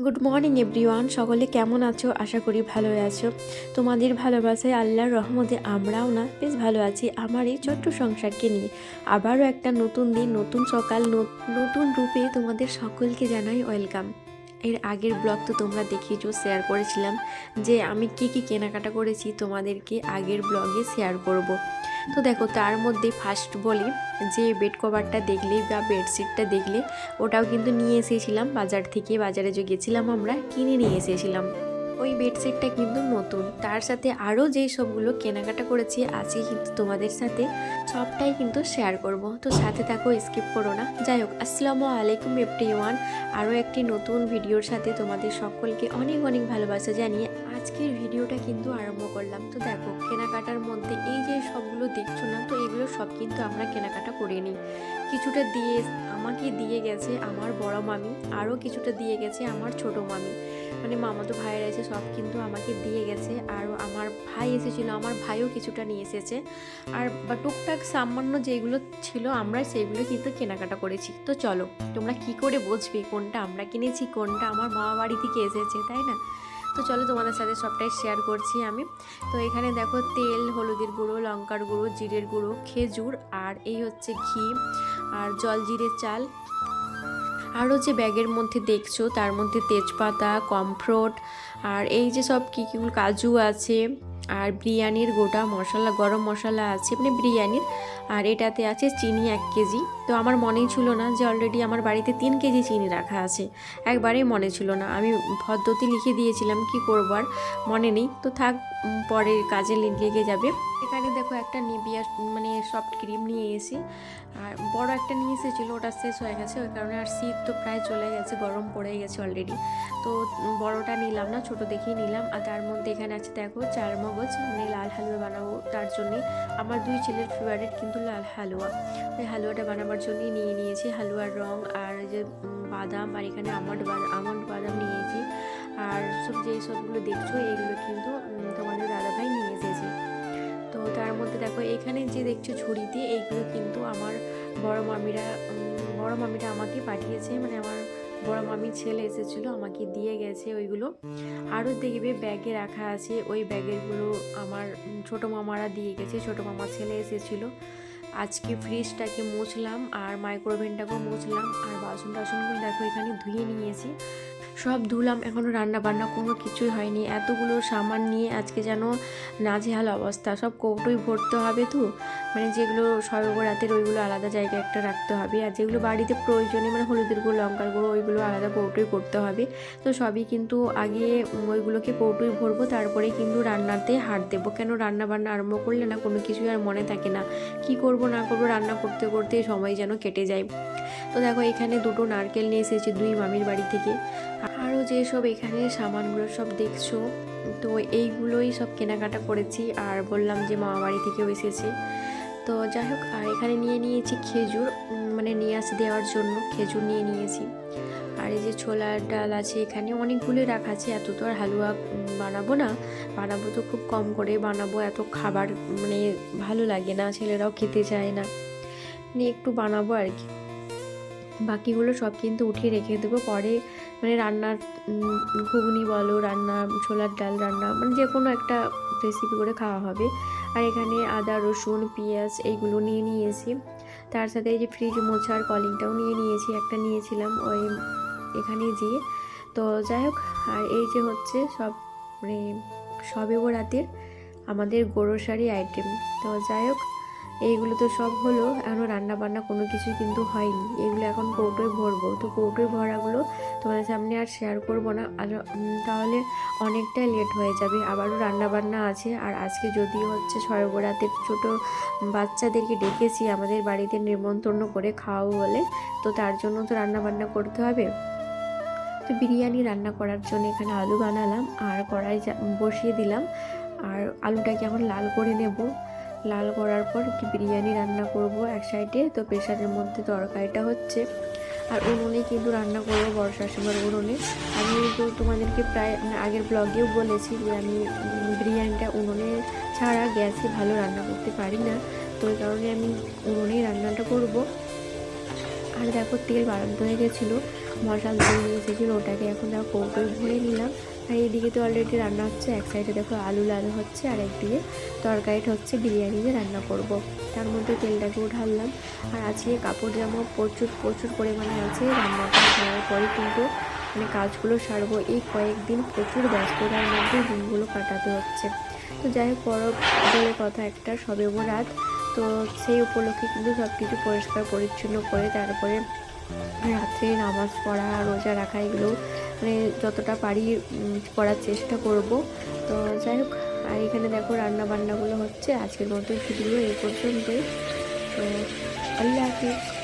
Good morning everyone, সকলে কেমন আছো? আশা করি ভালো আছো। তোমাদের ভালোবাসায় আল্লাহর রহমতে আমরাও না বেশ ভালো আছি। আমার এই ছোট্ট সংসারকে নিয়ে আবারও একটা নতুন দিন, নতুন সকাল, নতুন রূপে তোমাদের সকলকে জানাই ওয়েলকাম। এর আগের ব্লগ তো তোমরা দেখিয়েছো, শেয়ার করেছিলাম যে আমি কি কি কেনাকাটা করেছি, তোমাদেরকে আগের ব্লগে শেয়ার করব। তো দেখো, তার মধ্যে ফার্স্ট বলি যে বেড কভারটা দেখলে বা বেডশিটটা দেখলে, ওটাও কিন্তু নিয়ে এসেছিলাম বাজার থেকে। বাজারে যে গেছিলাম আমরা, কিনে নিয়ে এসেছিলাম। ওই বেডশিটটা কিন্তু নতুন। তার সাথে আরও যেই সবগুলো কেনাকাটা করেছি আজকে কিন্তু তোমাদের সাথে সবটাই কিন্তু শেয়ার করব। তো সাথে থাকো, স্কিপ করো না। যাই হোক, আসসালামু আলাইকুম এভরিওয়ান। আরও একটি নতুন ভিডিওর সাথে তোমাদের সকলকে অনেক অনেক ভালোবাসা জানিয়ে আজকের ভিডিওটা কিন্তু আরম্ভ করলাম। তো দেখো, কেনাকাটার মধ্যে এই যে সবগুলো দেখছো না, তো এগুলো সব কিন্তু আমরা কেনাকাটা করে নিই। কিছুটা আমাকে দিয়ে গেছে আমার বড় মামি, আরও কিছুটা দিয়ে গেছে আমার ছোট মামি, মানে মামাতো ভাইয়ের এসে সব কিন্তু আমাকে দিয়ে গেছে। আর আমার ভাই এসেছিল, আমার ভাইও কিছুটা নিয়ে এসেছে। আর বা টুকটাক সামান্য যেগুলো ছিল আমরা সেইগুলো কিন্তু কেনাকাটা করেছি। তো চলো, তোমরা কি করে বুঝবে কোনটা আমরা কিনেছি, কোনটা আমার মামা বাড়ি থেকে এসেছে, তাই না? তো চলো, তোমাদের সাথে সবটাই শেয়ার করছি আমি। তো এখানে দেখো, তেল, হলুদের গুঁড়ো, লঙ্কার গুঁড়ো, জিরের গুঁড়ো, খেজুর, আর এই হচ্ছে ঘি, আর জল জিরে চাল। আরও যে ব্যাগের মধ্যে দেখছো তার মধ্যে তেজপাতা, কমফ্রট, আর এই যে সব কী কী কাজু আছে, আর বিরিয়ানির গোটা মশলা, গরম মশলা আছে মানে বিরিয়ানির। আর এটাতে আছে চিনি 1 কেজি। তো আমার মনেই ছিল না যে অলরেডি আমার বাড়িতে 3 কেজি চিনি রাখা আছে। একবারেই মনে ছিল না, আমি পদ্ধতি লিখে দিয়েছিলাম, কি করবো আর মনে নেই। তো থাক, পরে কাজে লেগে যাবে। এখানে দেখো, একটা নিবিয়া মানে সফট ক্রিম নিয়ে এসেছি। আর বড় একটা নিয়ে এসেছিলো, ওটা শেষ হয়ে গেছে, ওই কারণে। আর শীত তো প্রায় চলে গেছে, গরম পড়ে গেছে অলরেডি। তো বড়টা নিলাম না, ছোট দেখেই নিলাম। আর তার মধ্যে এখানে আছে দেখো 4 মগজ, মানে লাল হালুয়া বানাবো তার জন্যে। আমার 2 ছেলের ফেভারিট কিন্তু লাল হালুয়া। ওই হালুয়াটা বানাবার জন্যই নিয়ে নিয়েছি হালুয়ার রং, আর যে বাদাম, আর এখানে আমন্ড বাদাম নিয়েছি। আর যেই সবগুলো দেখছো এইগুলো কিন্তু তোমাদের দাদাভাই নিয়ে এসেছে। তো তার মধ্যে দেখো, এখানে যে দেখছো ঝুড়িতে, এইগুলো কিন্তু আমার বড় মামিরা আমাকে পাঠিয়েছে, মানে আমার বড় মামির ছেলে এসেছিলো, আমাকে দিয়ে গেছে ওইগুলো। আরও দেখবে ব্যাগে রাখা আছে, ওই ব্যাগেরগুলো আমার ছোটো মামারা দিয়ে গেছে, ছোটো মামার ছেলে এসেছিলো। আজকে ফ্রিজটাকে মুছলাম, আর মাইক্রোওভেনটাকেও মুছলাম, আর বাসন টাসনগুলো দেখো এখানে ধুয়ে নিয়েছি, সব ধুলাম। এখনও রান্না বান্না কোনো কিছুই হয়নি। এতগুলো সামান নিয়ে আজকে যেন নাজেহাল অবস্থা। সব কৌটোই ভরতে হবে, তো মানে যেগুলো সবে বরাতের ওইগুলো আলাদা জায়গায় একটা রাখতে হবে, আর যেগুলো বাড়িতে প্রয়োজনে মানে হলুদের গুঁড়ো, লঙ্কার গুঁড়ো, ওইগুলো আলাদা কৌটোই করতে হবে। তো সবই কিন্তু আগে ওইগুলোকে কৌটোই ভরবো, তারপরে কিন্তু রান্নাতে হাত দেবো। কেন, রান্না বান্না আরম্ভ করলে না কোনো কিছুই আর মনে থাকে না, কি করব না করব, রান্না করতে করতে সময় যেন কেটে যায়। তো দেখো, এখানে 2টো নারকেল নিয়ে এসেছি 2 মামির বাড়ি থেকে। আরও যেসব এখানে সামানগুলো সব দেখছো, তো এইগুলোই সব কেনাকাটা করেছি। আর বললাম যে মামা বাড়ি থেকেও এসেছে। তো যাই হোক, আর এখানে নিয়ে নিয়েছি খেজুর, মানে নিয়াজ দেওয়ার জন্য খেজুর নিয়ে নিয়েছি। আর এই যে ছোলার ডাল আছে, এখানে অনেকগুলোই রাখা আছে। এত তো আর হালুয়া বানাবো না, বানাবো তো খুব কম করে বানাবো, এত খাবার মানে ভালো লাগে না, ছেলেরাও খেতে চায় না, মানে একটু বানাবো আর কি। বাকিগুলো সব কিন্তু উঠিয়ে রেখে দেবো পরে, মানে রান্নার ঘুগনি বলো, রান্না ছোলার ডাল রান্না, মানে যে কোনো একটা রেসিপি করে খাওয়া হবে। আর এখানে আদা, রসুন, পেঁয়াজ এইগুলো নিয়ে নিয়েছি। তার সাথে এই যে ফ্রিজ মোছার কলিংটাও নিয়ে নিয়েছি, একটা নিয়েছিলাম ওই এখানে যেয়ে। তো যাই হোক, আর এই যে হচ্ছে সব মানে সবে বরাতের আমাদের গ্রোসারি আইটেম। তো যাই হোক, এইগুলো তো সব হলো, এখনও রান্না বান্না কোনো কিছুই কিন্তু হয়নি। এগুলো এখন কৌটোয় ভরবো। তো কৌটোয় ভরাগুলো তোমাদের সামনে আর শেয়ার করব না, আর তাহলে অনেকটাই লেট হয়ে যাবে। আবারও রান্না বান্না আছে। আর আজকে যদিও হচ্ছে শবে বরাতের, ছোটো বাচ্চাদেরকে ডেকেছি আমাদের বাড়িতে নিমন্ত্রণ করে খাওয়াবো বলে, তো তার জন্য তো রান্না বান্না করতে হবে। তো বিরিয়ানি রান্না করার জন্য এখানে আলু বানালাম, আর কড়াই বসিয়ে দিলাম। আর আলুটাকে এখন লাল করে নেব। লাল করার পর কি বিরিয়ানি রান্না করব এক সাইডে। তো প্রেশারের মধ্যে তরকারিটা হচ্ছে, আর উনুনে কিন্তু রান্না করবো বড় শাশুড়ির উনুনে। আমি তো তোমাদেরকে প্রায় আগের ব্লগেও বলেছি যে আমি বিরিয়ানিটা উনুনে ছাড়া গ্যাসে ভালো রান্না করতে পারি না, তো ওই কারণে আমি উনুনেই রান্নাটা করব। আর দেখো, তেল বাড়ানো হয়ে গেছিলো, মশাল দিয়ে নিয়ে এসেছিলো, ওটাকে এখন দেখো কৌটোয় ভরে নিলাম। আর এইদিকে তো অলরেডি রান্না হচ্ছে, এক সাইডে দেখো আলু লালু হচ্ছে, আর একদিকে তরকারিটা হচ্ছে বিরিয়ানি যে রান্না করব। তার মধ্যে তেলটাকেও ঢাললাম। আর আজকে কাপড় জামা প্রচুর প্রচুর পরিমাণে আছে, রান্নাটা করার পরে কিন্তু মানে কাজগুলো সারবো। এই কয়েকদিন প্রচুর ব্যস্ততার মধ্যে দিনগুলো কাটাতে হচ্ছে। তো যাই হোক, পরব বলে কথা একটা, সবে বরাত, তো সেই উপলক্ষে কিন্তু সব কিছু পরিষ্কার পরিচ্ছন্ন করে তারপরে রাত্রে নামাজ পড়া, রোজা রাখা, এগুলো মানে যতটা পারি করার চেষ্টা করব। তো যাই হোক, আর এখানে দেখো রান্না বান্নাগুলো হচ্ছে। আজকের মতো ভিডিও এই পর্যন্তই। তো আল্লাহ হাফিজ।